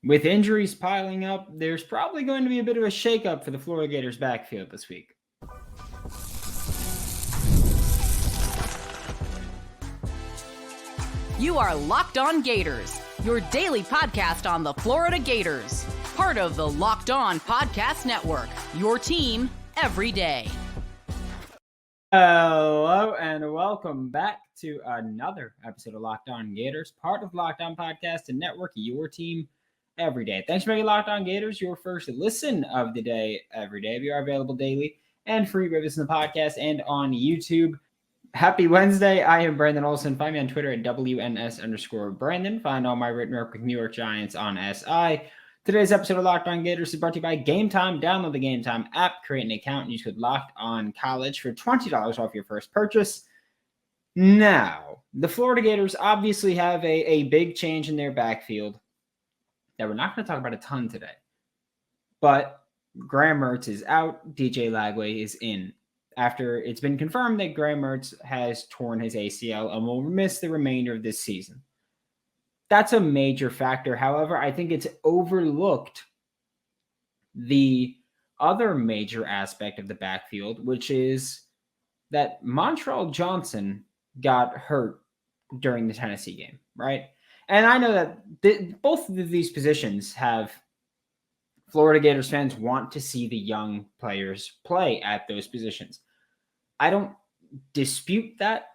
With injuries piling up, there's probably going to be a bit of a shakeup for the Florida Gators backfield this week. You are Locked On Gators, your daily podcast on the Florida Gators. Part of the Locked On Podcast Network, your team every day. Hello and welcome back to another episode of Locked On Gators, part of Locked On Podcast and Network, your team every day. Thanks for making Locked On Gators your first listen of the day every day. We are available daily and free reviews in the podcast and on YouTube. Happy Wednesday. I am Brandon Olsen. Find me on Twitter at WNS_Brandon. Find all my written work with New York Giants on SI. Today's episode of Locked On Gators is brought to you by Game Time. Download the Game Time app, create an account, and use code Locked On College for $20 off your first purchase. Now, the Florida Gators obviously have a big change in their backfield that we're not going to talk about a ton today. But Graham Merz is out. DJ Lagway is in. After it's been confirmed that Graham Merz has torn his ACL and will miss the remainder of this season. That's a major factor. However, I think it's overlooked the other major aspect of the backfield, which is that Montrell Johnson got hurt during the Tennessee game, right? And I know that both of these positions have Florida Gators fans want to see the young players play at those positions. I don't dispute that.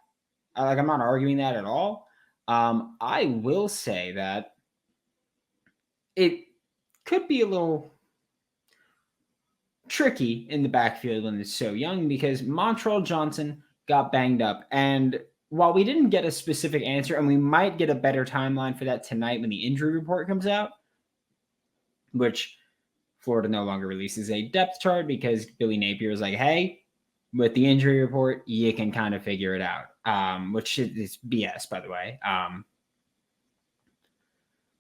I'm not arguing that at all. I will say that it could be a little tricky in the backfield when it's so young because Montrell Johnson got banged up. And while we didn't get a specific answer, and we might get a better timeline for that tonight when the injury report comes out, which Florida no longer releases a depth chart because Billy Napier is like, hey, with the injury report, you can kind of figure it out, which is BS, by the way.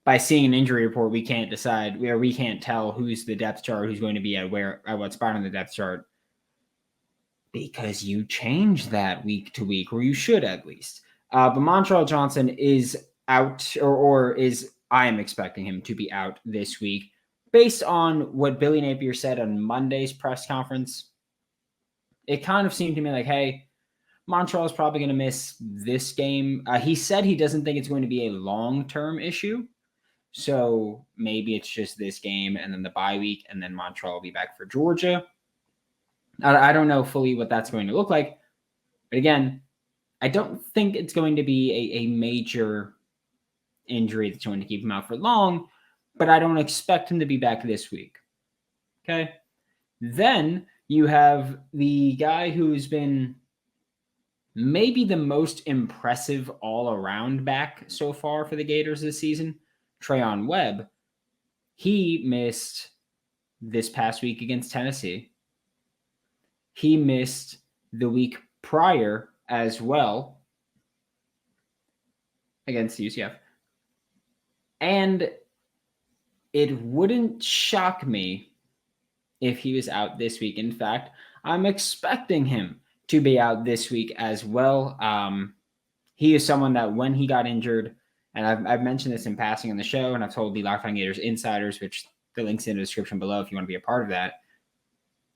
By seeing an injury report, we can't decide where we can't tell who's the depth chart, who's going to be at what spot on the depth chart, because you change that week to week, or you should at least. But Montrell Johnson is out, I am expecting him to be out this week. Based on what Billy Napier said on Monday's press conference, it kind of seemed to me like, hey, Montrell is probably going to miss this game. He said he doesn't think it's going to be a long-term issue. So maybe it's just this game and then the bye week, and then Montrell will be back for Georgia. I don't know fully what that's going to look like. But again, I don't think it's going to be a major injury that's going to keep him out for long, but I don't expect him to be back this week. Okay? Then you have the guy who's been maybe the most impressive all-around back so far for the Gators this season, Trayon Webb. He missed this past week against Tennessee. He missed the week prior as well against UCF. And it wouldn't shock me if he was out this week. In fact, I'm expecting him to be out this week as well. He is someone that when he got injured, and I've mentioned this in passing on the show, and I've told the Locked On Gators insiders, which the link's in the description below if you want to be a part of that,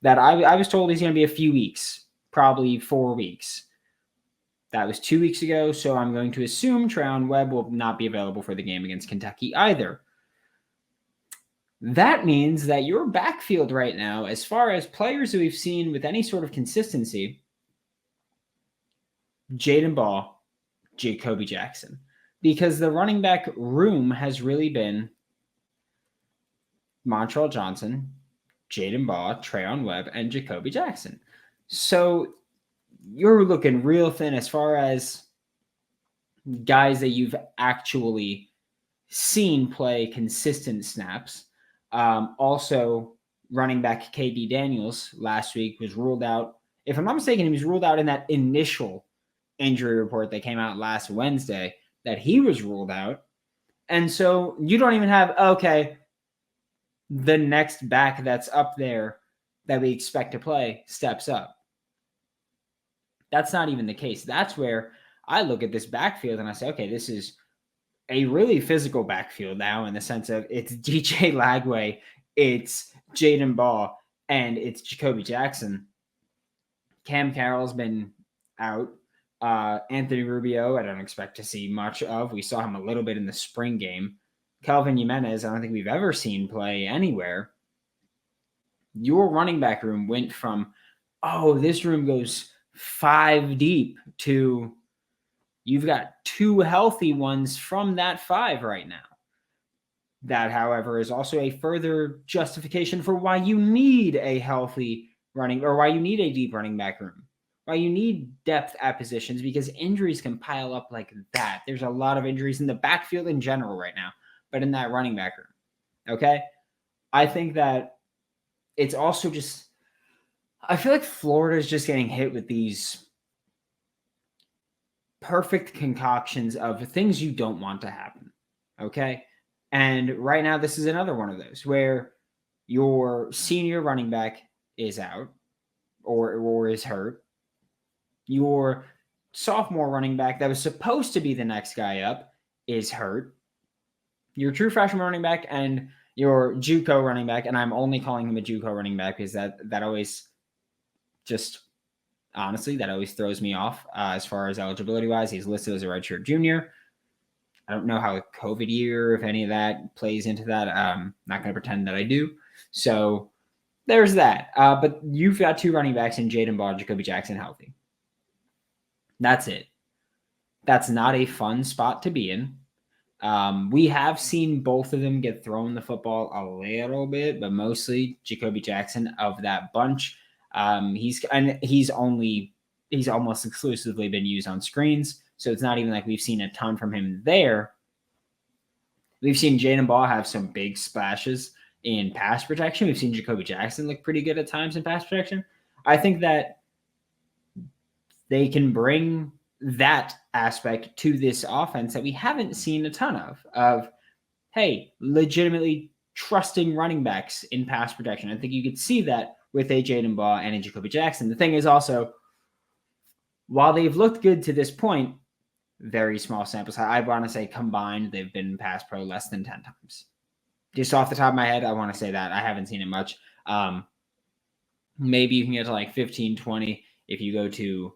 that I was told he's going to be a few weeks, probably 4 weeks. That was 2 weeks ago, so I'm going to assume Trayon Webb will not be available for the game against Kentucky either. That means that your backfield right now, as far as players that we've seen with any sort of consistency, Jadan Baugh, Jacoby Jackson, because the running back room has really been Montrell Johnson, Jadan Baugh, Trayon Webb, and Jacoby Jackson. So you're looking real thin as far as guys that you've actually seen play consistent snaps. Also, running back KD Daniels last week was ruled out. If I'm not mistaken, he was ruled out in that initial injury report that came out last Wednesday, that he was ruled out. And so you don't even have, okay, the next back that's up there that we expect to play steps up. That's not even the case. That's where I look at this backfield and I say, okay, this is a really physical backfield now in the sense of it's DJ Lagway, it's Jadan Baugh, and it's Jacoby Jackson. Cam Carroll's been out. Anthony Rubio, I don't expect to see much of. We saw him a little bit in the spring game. Kelvin Jimenez, I don't think we've ever seen play anywhere. Your running back room went from, this room goes 5 deep to you've got 2 healthy ones from that 5 right now. That, however, is also a further justification for why you need a healthy running, or why you need a deep running back room, why you need depth at positions, because injuries can pile up like that. There's a lot of injuries in the backfield in general right now, but in that running back room. Okay. I think that it's also just, I feel like Florida is just getting hit with these perfect concoctions of things you don't want to happen. Okay. And right now, this is another one of those where your senior running back is out or is hurt. Your sophomore running back that was supposed to be the next guy up is hurt. Your true freshman running back and your JUCO running back, and I'm only calling him a JUCO running back because that always just, honestly, that always throws me off as far as eligibility-wise. He's listed as a redshirt junior. I don't know how the COVID year, if any of that plays into that. I'm not going to pretend that I do. So there's that. But you've got 2 running backs in Jadan Baugh and Jacoby Jackson healthy. That's it. That's not a fun spot to be in. We have seen both of them get thrown the football a little bit, but mostly Jacoby Jackson of that bunch. He's almost exclusively been used on screens. So it's not even like we've seen a ton from him there. We've seen Jadan Baugh have some big splashes in pass protection. We've seen Jacoby Jackson look pretty good at times in pass protection. I think that they can bring that aspect to this offense that we haven't seen a ton of, hey, legitimately trusting running backs in pass protection. I think you could see that with a Jadan Baugh and a Jacoby Jackson. The thing is also, while they've looked good to this point, very small samples. I want to say combined, they've been pass pro less than 10 times. Just off the top of my head, I want to say that. I haven't seen it much. Maybe you can get to like 15, 20 if you go to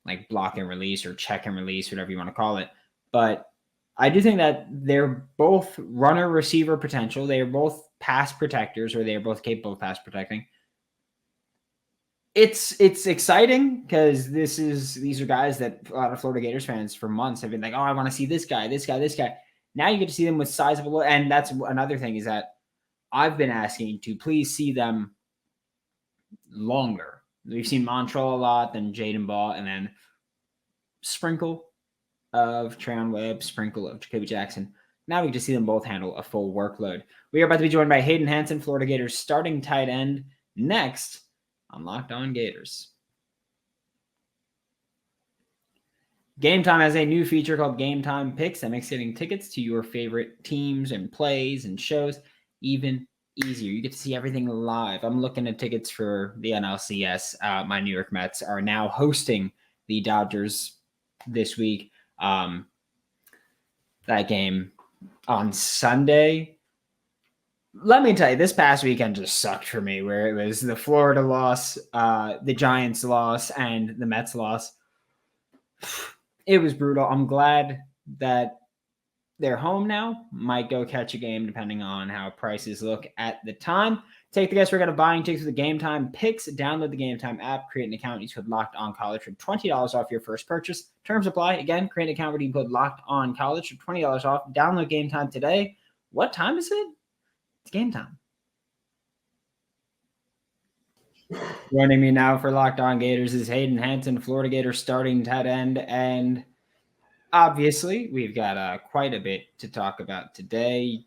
like block and release or check and release, whatever you want to call it. But I do think that they're both runner receiver potential. They are both pass protectors, or they are both capable of pass protecting. It's exciting because these are guys that a lot of Florida Gators fans for months have been like, I want to see this guy. Now you get to see them with sizable, and that's another thing is that I've been asking to please see them longer. We've seen Montrell a lot, then Jadan Baugh, and then sprinkle of Trayon Webb, sprinkle of Jacoby Jackson. Now we get to see them both handle a full workload. We are about to be joined by Hayden Hansen, Florida Gators starting tight end, next on Locked On Gators. Game Time has a new feature called Game Time Picks that makes getting tickets to your favorite teams and plays and shows even easier. You get to see everything live. I'm looking at tickets for the NLCS. My New York Mets are now hosting the Dodgers this week. That game on Sunday. Let me tell you, this past weekend just sucked for me, where it was the Florida loss, the Giants loss, and the Mets loss. It was brutal. I'm glad that they're home now. Might go catch a game depending on how prices look at the time. Take the guesswork out of buying tickets with the Game Time Picks. Download the Game Time app, create an account, use code Locked On College for $20 off your first purchase. Terms apply. Again, create an account, redeem code Locked On College for $20 off. Download Game Time today. What time is it? It's game time. Joining me now for Locked On Gators is Hayden Hansen, Florida Gators starting tight end, and obviously we've got quite a bit to talk about today.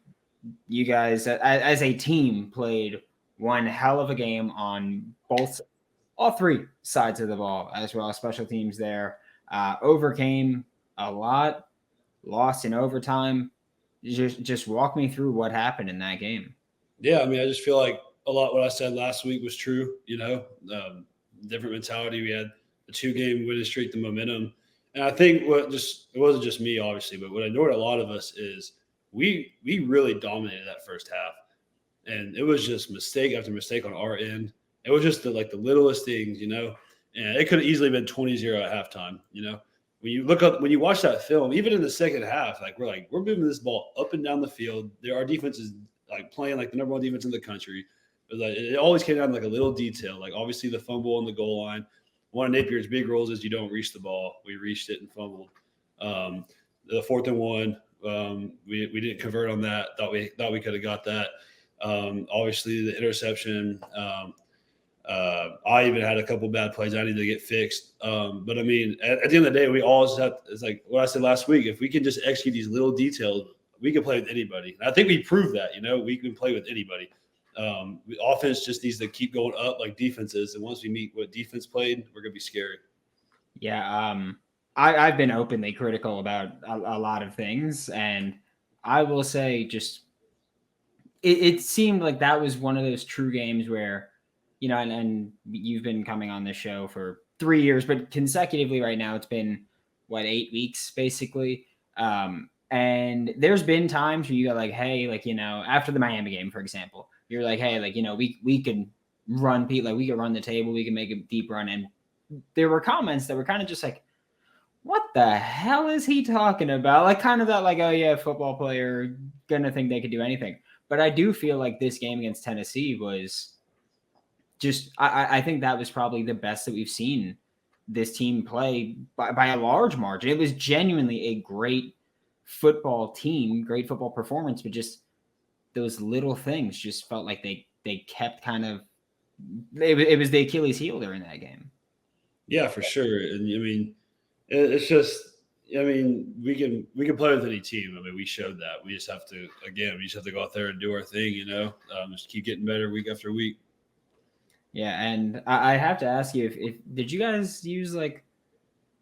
You guys, as a team, played one hell of a game on all 3 sides of the ball, as well as special teams there. Overcame a lot, lost in overtime. Just walk me through what happened in that game. Yeah, I mean, I just feel like a lot what I said last week was true. Different mentality. We had a 2-game winning streak, the momentum, And I think it wasn't just me, obviously, but what annoyed a lot of us is we really dominated that first half. And it was just mistake after mistake on our end. It was just the littlest things, and it could have easily been 20-0 at halftime. When you watch that film, even in the second half, we're moving this ball up and down the field. Our defense is playing like the number one defense in the country. But it always came down to a little detail. Obviously the fumble on the goal line. One of Napier's big rules is you don't reach the ball. We reached it and fumbled. The 4th and 1, we didn't convert on that. Thought we could have got that. Obviously the interception. I even had a couple bad plays I need to get fixed. But I mean, at the end of the day, we all just have. It's like what I said last week. If we can just execute these little details, we can play with anybody. And I think we proved that. We can play with anybody. Offense just needs to keep going up like defenses, and once we meet what defense played, we're gonna be scary. Yeah, I've been openly critical about a lot of things, and I will say just it seemed like that was one of those true games where, and you've been coming on this show for 3 years, but consecutively right now it's been 8 weeks basically. And there's been times where you go hey, after the Miami game, for example, you're hey, we could run Pete, we could run the table, we can make a deep run. And there were comments that were kind of just what the hell is he talking about? Kind of that, oh yeah, football player gonna think they could do anything. But I do feel like this game against Tennessee was just, I think that was probably the best that we've seen this team play by a large margin. It was genuinely a great football team, great football performance, but just those little things just felt like they kept kind of, it was the Achilles heel during that game. Yeah, for sure. And I mean, it's just, we can play with any team. We showed that. We just have to go out there and do our thing, just keep getting better week after week. Yeah, and I have to ask you, if did you guys use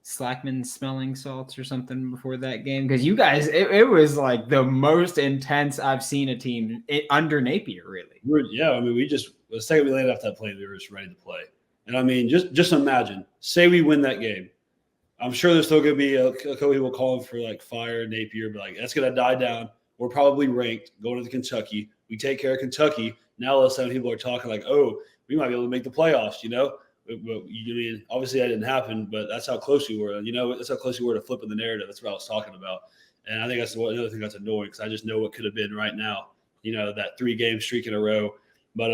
Slackman smelling salts or something before that game? Because you guys, it was the most intense I've seen a team under Napier, really. The second we landed off that plane, we were just ready to play. And just imagine, say we win that game. I'm sure there's still going to be a couple people calling for fire Napier, but that's going to die down. We're probably ranked going to Kentucky. We take care of Kentucky. Now all of a sudden people are talking oh, we might be able to make the playoffs, obviously that didn't happen, but that's how close we were. That's how close we were to flipping the narrative. That's what I was talking about. And I think that's another thing that's annoying, because I just know what could have been right now, that 3-game streak in a row. But,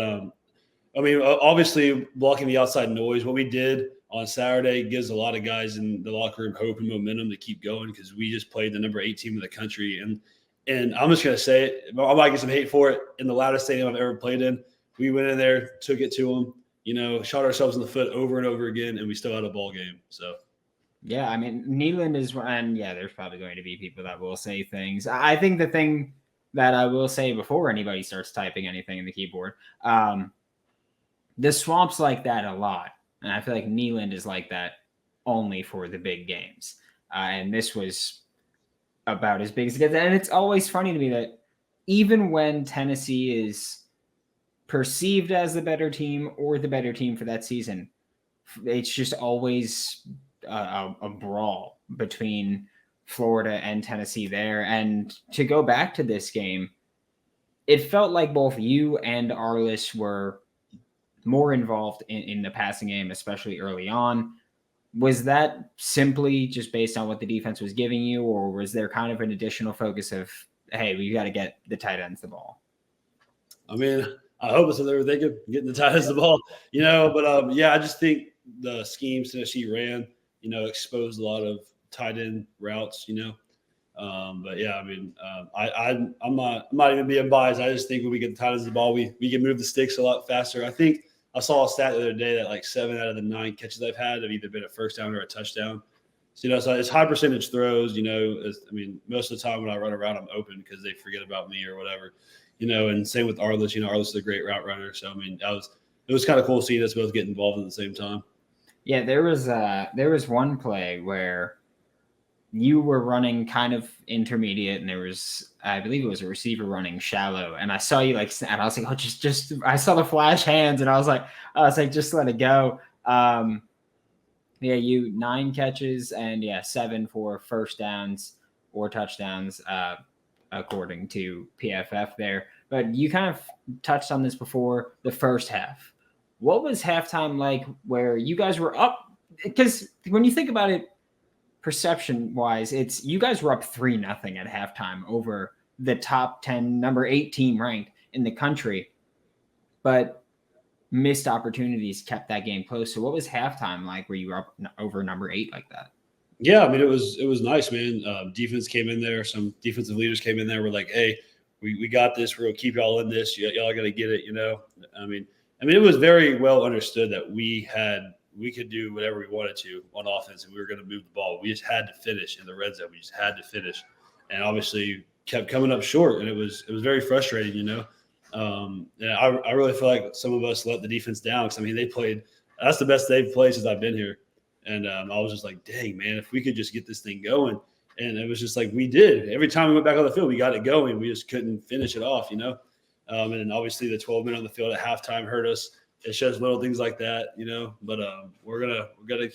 obviously blocking the outside noise, what we did on Saturday gives a lot of guys in the locker room hope and momentum to keep going, because we just played the number 8 team in the country. And I'm just going to say it, I might get some hate for it, in the loudest stadium I've ever played in. We went in there, took it to them, shot ourselves in the foot over and over again, and we still had a ball game. So, yeah, Neyland is, and yeah, there's probably going to be people that will say things. I think the thing that I will say before anybody starts typing anything in the keyboard, the Swamp's like that a lot. And I feel like Neyland is like that only for the big games. And this was about as big as it gets. And it's always funny to me that even when Tennessee is perceived as the better team or the better team for that season, it's just always a brawl between Florida and Tennessee there. And to go back to this game, it felt like both you and Arliss were more involved in the passing game, especially early on. Was that simply just based on what the defense was giving you, or was there kind of an additional focus of, hey, we got to get the tight ends the ball? I hope it's what they were thinking, getting the tight ends the ball, but I just think the schemes Tennessee ran, exposed a lot of tight end routes, but yeah, I'm not even being biased. I just think when we get the tight ends the ball, we can move the sticks a lot faster. I think I saw a stat the other day that 7 out of the 9 catches I've had have either been a first down or a touchdown. So, so it's high percentage throws, most of the time when I run around, I'm open because they forget about me or whatever, and same with Arliss, Arliss is a great route runner. So, it was kind of cool seeing us both get involved at the same time. Yeah, there was one play where you were running kind of intermediate, and there was, I believe it was a receiver running shallow, and I saw you and I was like, oh, just I saw the flash hands, and I was like, just let it go. Yeah, you 9 catches and 7 for first downs or touchdowns, according to PFF there. But you kind of touched on this before, the first half. What was halftime like where you guys were up? Because when you think about it, perception wise, it's you guys were up 3-0 at halftime over the top 10, number 8 team ranked in the country. But missed opportunities kept that game close. So what was halftime like where you were up over number 8 like that? Yeah, I mean, it was nice, man. Defense came in there. Some defensive leaders came in there. We're like, hey, we got this. We're going to keep y'all in this. Y'all got to get it, I mean, it was very well understood that we could do whatever we wanted to on offense, and we were going to move the ball. We just had to finish in the red zone. We just had to finish, and obviously kept coming up short, and it was very frustrating, And I really feel like some of us let the defense down because, I mean, they played – that's the best they've played since I've been here. And I was just like, dang, man, if we could just get this thing going. And it was just like we did. Every time we went back on the field, we got it going. We just couldn't finish it off, And then obviously the 12 minutes on the field at halftime hurt us. It shows little things like that, But we're gonna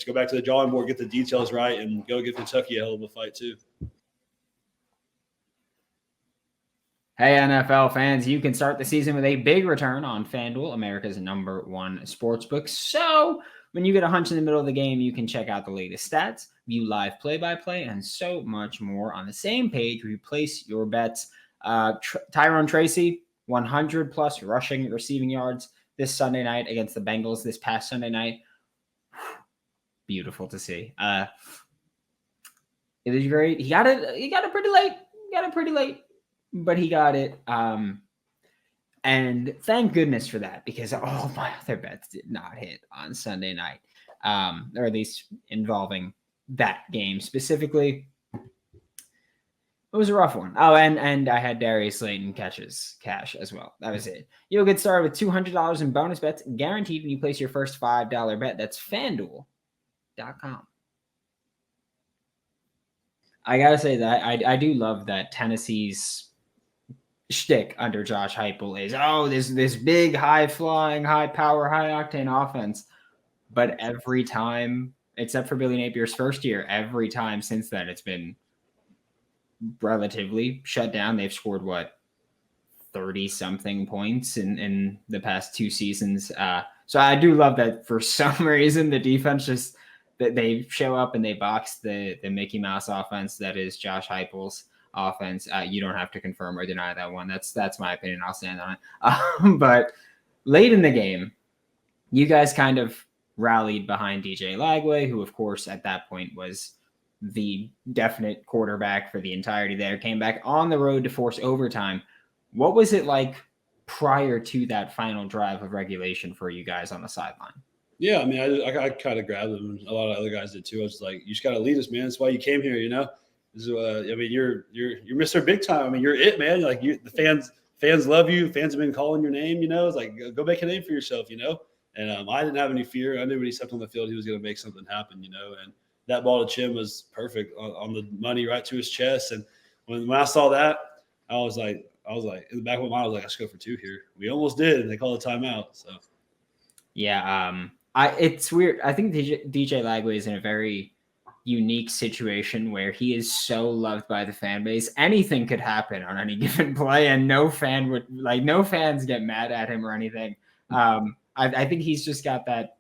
go back to the drawing board, get the details right, and go give Kentucky a hell of a fight too. Hey, NFL fans, you can start the season with a big return on FanDuel, America's #1 sportsbook. So when you get a hunch in the middle of the game, you can check out the latest stats, view live play-by-play, and so much more on the same page where you place your bets. Tyrone Tracy, 100-plus rushing, receiving yards this Sunday night against the Bengals this past Sunday night. Beautiful to see. It was great. He got it pretty late. But he got it. And thank goodness for that, because all my other bets did not hit on Sunday night, or at least involving that game specifically. It was a rough one. Oh, and I had Darius Slayton catches cash as well. That was it. You'll get started with $200 in bonus bets guaranteed when you place your first $5 bet. That's FanDuel.com. I got to say that I do love that Tennessee's shtick under Josh Heupel is, this big, high-flying, high-power, high-octane offense. But every time, except for Billy Napier's first year, every time since then, it's been relatively shut down. They've scored, 30-something points in the past 2 seasons. So I do love that for some reason the defense just that they show up and they box the Mickey Mouse offense that is Josh Heupel's offense. You don't have to confirm or deny that one. That's my opinion. I'll stand on it. But late in the game, you guys kind of rallied behind DJ Lagway, who of course at that point was the definite quarterback for the entirety there, came back on the road to force overtime. What was it like prior to that final drive of regulation for you guys on the sideline? Yeah, I mean, I kind of grabbed him. A lot of other guys did too. I was like, you just got to lead us, man. That's why you came here, This is, I mean, you're Mr. Big Time. I mean, you're it, man. Like the fans love you. Fans have been calling your name. It's like go make a name for yourself. And I didn't have any fear. I knew when he stepped on the field, he was going to make something happen. And that ball to Chim was perfect on the money, right to his chest. And when I saw that, I was like in the back of my mind, I was like, I should go for 2 here. We almost did, and they called a timeout. So yeah, it's weird. I think DJ Lagway is in a very unique situation where he is so loved by the fan base. Anything could happen on any given play, and no fans get mad at him or anything. I think he's just got that.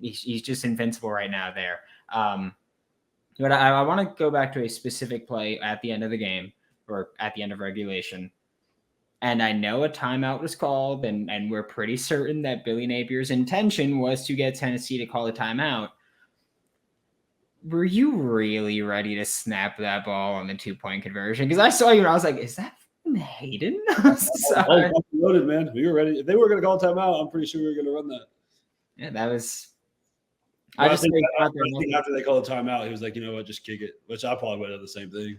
He's just invincible right now there. But I want to go back to a specific play at the end of the game or at the end of regulation. And I know a timeout was called, and we're pretty certain that Billy Napier's intention was to get Tennessee to call a timeout. Were you really ready to snap that ball on the 2-point conversion? Because I saw you and I was like, is that Hayden? I was loaded, man. We were ready. If they were going to call a timeout, I'm pretty sure we were going to run that. Yeah, that was – I think after they called a timeout, he was like, you know what, just kick it, which I probably would have done the same thing.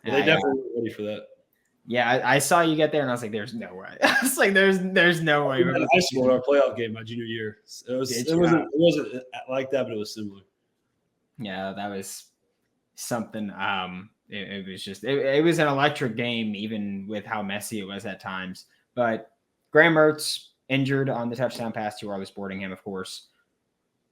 But they definitely were ready for that. Yeah, I saw you get there, and I was like, "There's no way." I was like, "There's no way." We had a high school in our playoff game my junior year. It wasn't like that, but it was similar. Yeah, that was something. It was just it was an electric game, even with how messy it was at times. But Graham Merz injured on the touchdown pass to Arlis Boardingham, of course.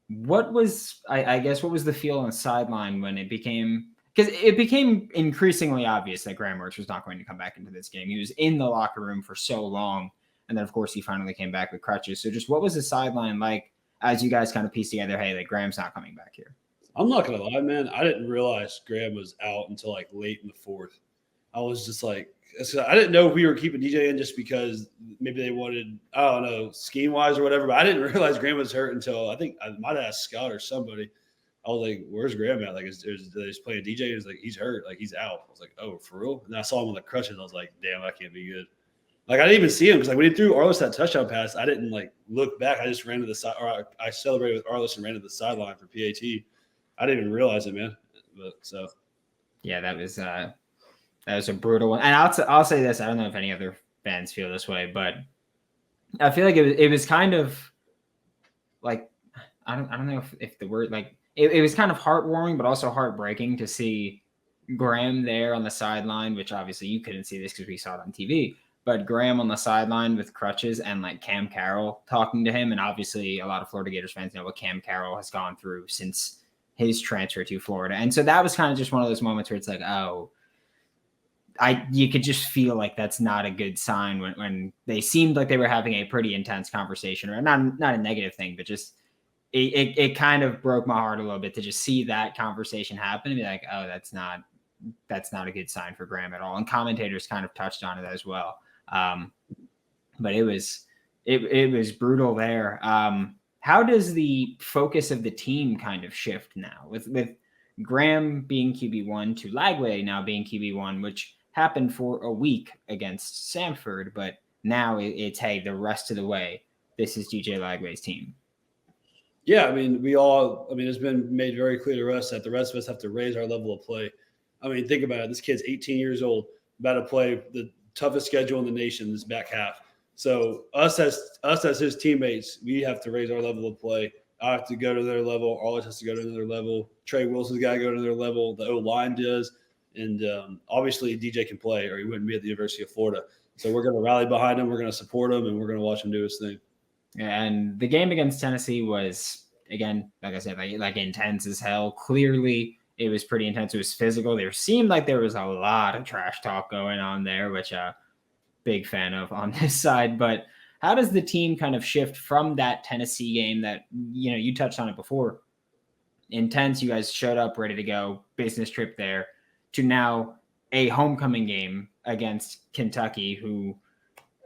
what was, I guess, what was the feel on the sideline when it became, because it became increasingly obvious that Graham Merz was not going to come back into this game. He was in the locker room for so long. And then, of course, he finally came back with crutches. So just what was the sideline like as you guys kind of pieced together, hey, like Graham's not coming back here? I'm not going to lie, man. I didn't realize Graham was out until like late in the fourth. I was just like, I didn't know if we were keeping DJ in just because maybe they wanted, I don't know, scheme wise or whatever. But I didn't realize Graham was hurt until I think I might have asked Scott or somebody. I was like, "Where's Graham at?" Like, is they just playing DJ? He was like, "He's hurt. Like, he's out." I was like, "Oh, for real?" And I saw him on the crutches. I was like, "Damn, that can't be good." Like, I didn't even see him because like when he threw Arliss that touchdown pass, I didn't like look back. I just ran to the side, or I celebrated with Arliss and ran to the sideline for PAT. I didn't even realize it, man. But so, yeah, that was a brutal one. And I'll say this: I don't know if any other fans feel this way, but I feel like it was kind of like I don't know if the word like it was kind of heartwarming, but also heartbreaking to see Graham there on the sideline, which obviously you couldn't see this because we saw it on TV. But Graham on the sideline with crutches and like Cam Carroll talking to him. And obviously a lot of Florida Gators fans know what Cam Carroll has gone through since his transfer to Florida. And so that was kind of just one of those moments where it's like, oh, you could just feel like that's not a good sign when they seemed like they were having a pretty intense conversation, or not a negative thing, but just it kind of broke my heart a little bit to just see that conversation happen and be like, oh, that's not a good sign for Graham at all. And commentators kind of touched on it as well. But it was brutal there. How does the focus of the team kind of shift now with Graham being QB1 to Lagway now being QB1, which happened for a week against Samford, but now it's, hey, the rest of the way, this is DJ Lagway's team. Yeah, I mean, it's been made very clear to us that the rest of us have to raise our level of play. I mean, think about it. This kid's 18 years old, about to play the toughest schedule in the nation this back half. So us as his teammates, we have to raise our level of play. I have to go to their level. Arliss has to go to another level. Trey Wilson's got to go to their level. The O-line does. And obviously DJ can play or he wouldn't be at the University of Florida. So we're going to rally behind him. We're going to support him, and we're going to watch him do his thing. And the game against Tennessee was, again, like I said, like intense as hell. Clearly, it was pretty intense. It was physical. There seemed like there was a lot of trash talk going on there, which big fan of on this side. But how does the team kind of shift from that Tennessee game that, you touched on it before, intense, you guys showed up ready to go, business trip there, to now a homecoming game against Kentucky, who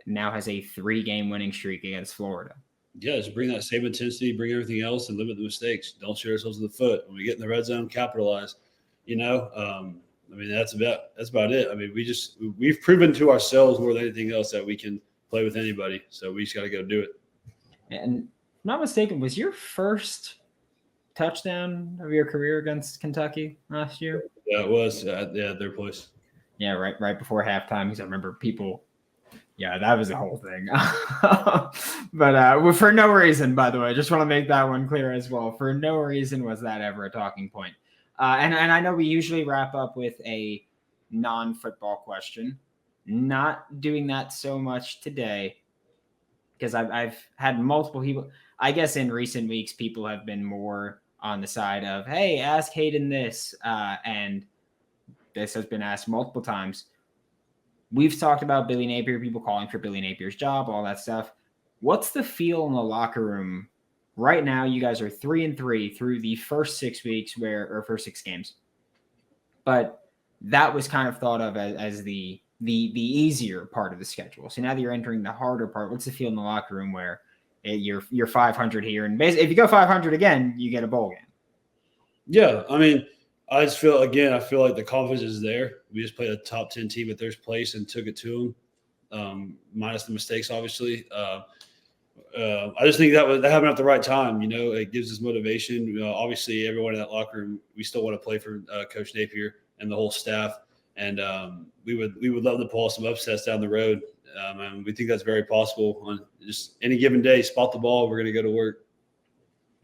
now has a 3-game winning streak against Florida? Yeah, just bring that same intensity, bring everything else, and limit the mistakes. Don't shoot ourselves in the foot. When we get in the red zone, capitalize. That's about it. I mean, we've proven to ourselves more than anything else that we can play with anybody. So we just got to go do it. And if I'm not mistaken, was your first touchdown of your career against Kentucky last year? Yeah, it was. Their place. Yeah, right before halftime, because I remember people. Yeah, that was the whole thing. But for no reason, by the way, I just want to make that one clear as well. For no reason was that ever a talking point. And I know we usually wrap up with a non-football question. Not doing that so much today because I've had multiple people. I guess in recent weeks, people have been more on the side of, hey, ask Hayden this. And this has been asked multiple times. We've talked about Billy Napier, people calling for Billy Napier's job, all that stuff. What's the feel in the locker room right now? You guys are 3-3 through the first 6 weeks first 6 games. But that was kind of thought of as the easier part of the schedule. So now that you're entering the harder part, what's the feel in the locker room where you're 500 here? And basically, if you go 500 again, you get a bowl game. Yeah, I mean, I feel like the confidence is there. We just played a top 10 team at their place and took it to them, minus the mistakes, obviously. I just think that happened at the right time. It gives us motivation. Obviously, everyone in that locker room, we still want to play for Coach Napier and the whole staff. And we would love to pull some upsets down the road. And we think that's very possible on just any given day. Spot the ball, we're going to go to work.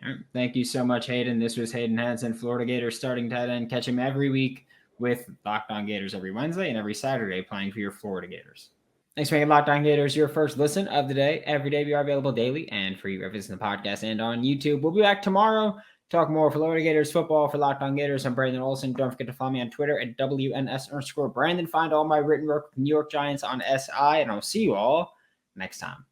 All right. Thank you so much, Hayden. This was Hayden Hansen, Florida Gators starting tight end. Catch him every week with Locked On Gators every Wednesday and every Saturday playing for your Florida Gators. Thanks for making Locked On Gators your first listen of the day. Every day we are available daily and free wherever it's in the podcast and on YouTube. We'll be back tomorrow. Talk more Florida Gators football for Locked On Gators. I'm Brandon Olsen. Don't forget to follow me on Twitter at WNS_Brandon. Find all my written work with New York Giants on SI, and I'll see you all next time.